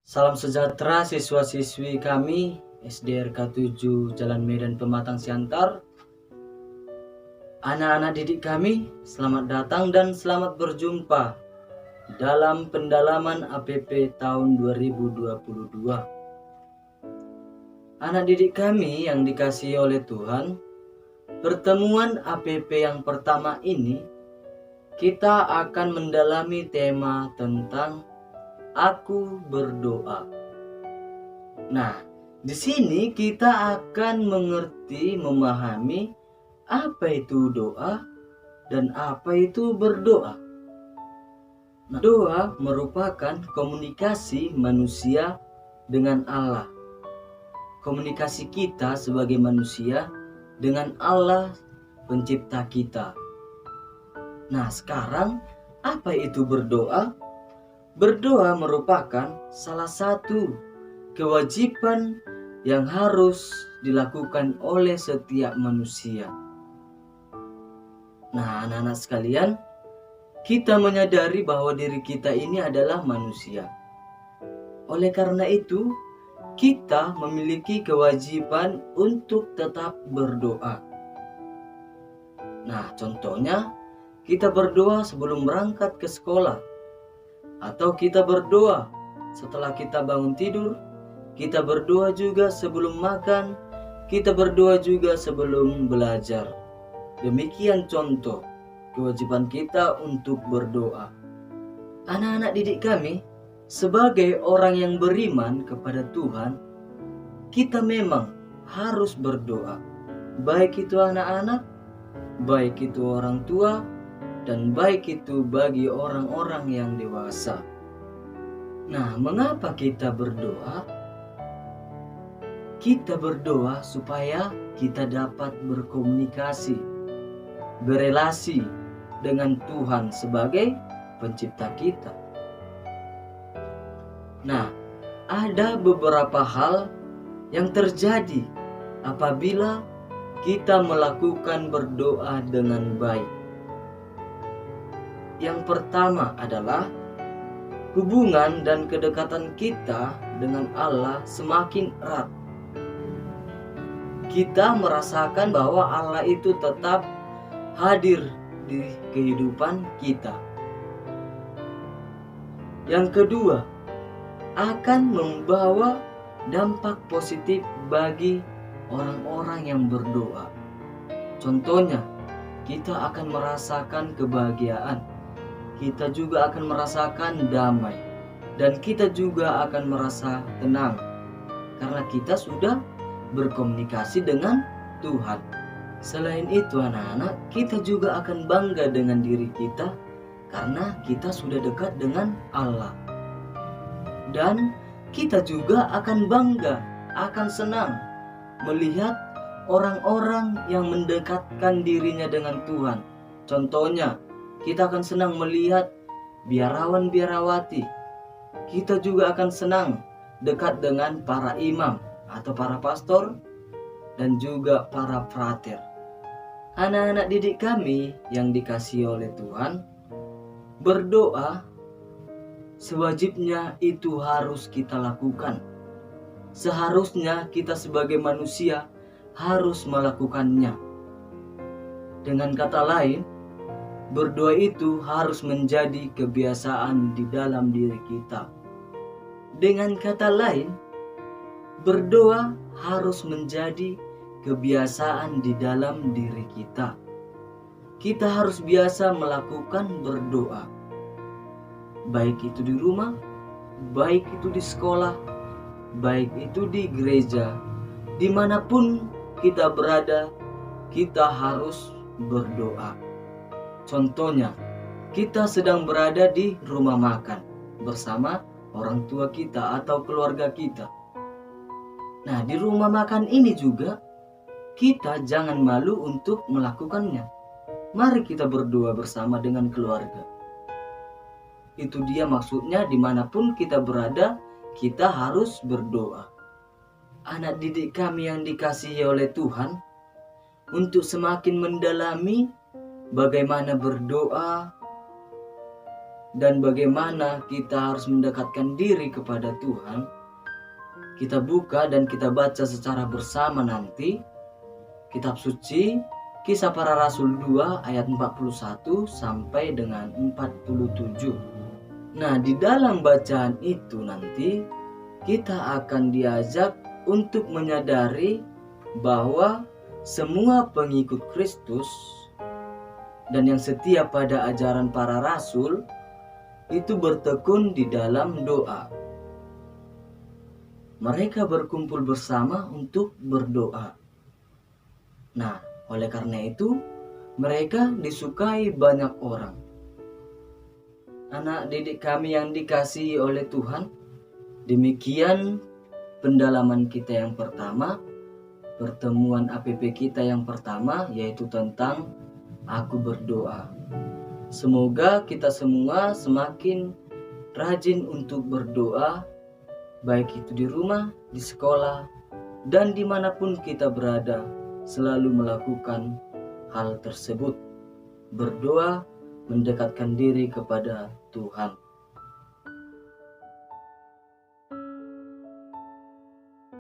Salam sejahtera siswa-siswi kami SDRK 7 Jalan Medan Pematang Siantar. Anak-anak didik kami, selamat datang dan selamat berjumpa dalam pendalaman APP tahun 2022. Anak didik kami yang dikasihi oleh Tuhan, pertemuan APP yang pertama ini kita akan mendalami tema tentang Aku berdoa. Nah, di sini kita akan mengerti, memahami apa itu doa dan apa itu berdoa. Nah, doa merupakan komunikasi manusia dengan Allah. Komunikasi kita sebagai manusia dengan Allah pencipta kita. Nah, sekarang apa itu berdoa? Berdoa merupakan salah satu kewajiban yang harus dilakukan oleh setiap manusia. Nah, anak-anak sekalian, kita menyadari bahwa diri kita ini adalah manusia. Oleh karena itu, kita memiliki kewajiban untuk tetap berdoa. Nah, contohnya, kita berdoa sebelum berangkat ke sekolah. Atau kita berdoa setelah kita bangun tidur, kita berdoa juga sebelum makan, kita berdoa juga sebelum belajar. Demikian contoh kewajiban kita untuk berdoa. Anak-anak didik kami, sebagai orang yang beriman kepada Tuhan, kita memang harus berdoa. Baik itu anak-anak, baik itu orang tua, dan baik itu bagi orang-orang yang dewasa. Nah, mengapa kita berdoa? Kita berdoa supaya kita dapat berkomunikasi, berelasi dengan Tuhan sebagai pencipta kita. Nah, ada beberapa hal yang terjadi apabila kita melakukan berdoa dengan baik. Yang pertama adalah hubungan dan kedekatan kita dengan Allah semakin erat. Kita merasakan bahwa Allah itu tetap hadir di kehidupan kita. Yang kedua, akan membawa dampak positif bagi orang-orang yang berdoa. Contohnya, kita akan merasakan kebahagiaan. Kita juga akan merasakan damai, dan kita juga akan merasa tenang karena kita sudah berkomunikasi dengan Tuhan. Selain itu anak-anak, kita juga akan bangga dengan diri kita karena kita sudah dekat dengan Allah. Dan kita juga akan bangga, akan senang melihat orang-orang yang mendekatkan dirinya dengan Tuhan. Contohnya, kita akan senang melihat biarawan-biarawati. Kita juga akan senang dekat dengan para imam atau para pastor dan juga para frater. Anak-anak didik kami yang dikasihi oleh Tuhan, berdoa sewajibnya itu harus kita lakukan. Seharusnya kita sebagai manusia harus melakukannya. Dengan kata lain, berdoa itu harus menjadi kebiasaan di dalam diri kita. Dengan kata lain, berdoa harus menjadi kebiasaan di dalam diri kita. Kita harus biasa melakukan berdoa. Baik itu di rumah, baik itu di sekolah, baik itu di gereja. Dimanapun kita berada, kita harus berdoa. Contohnya, kita sedang berada di rumah makan bersama orang tua kita atau keluarga kita. Nah, di rumah makan ini juga kita jangan malu untuk melakukannya. Mari kita berdoa bersama dengan keluarga. Itu dia maksudnya, dimanapun kita berada, kita harus berdoa. Anak didik kami yang dikasihi oleh Tuhan, untuk semakin mendalami bagaimana berdoa, dan bagaimana kita harus mendekatkan diri kepada Tuhan, kita buka dan kita baca secara bersama nanti kitab suci Kisah Para Rasul 2 ayat 41 sampai dengan 47. Nah, di dalam bacaan itu nanti kita akan diajak untuk menyadari bahwa semua pengikut Kristus dan yang setia pada ajaran para rasul itu bertekun di dalam doa. Mereka berkumpul bersama untuk berdoa. Nah, oleh karena itu mereka disukai banyak orang. Anak didik kami yang dikasihi oleh Tuhan, demikian pendalaman kita yang pertama, pertemuan APP kita yang pertama, yaitu tentang aku berdoa. Semoga kita semua semakin rajin untuk berdoa, baik itu di rumah, di sekolah, dan dimanapun kita berada, selalu melakukan hal tersebut. Berdoa, mendekatkan diri kepada Tuhan.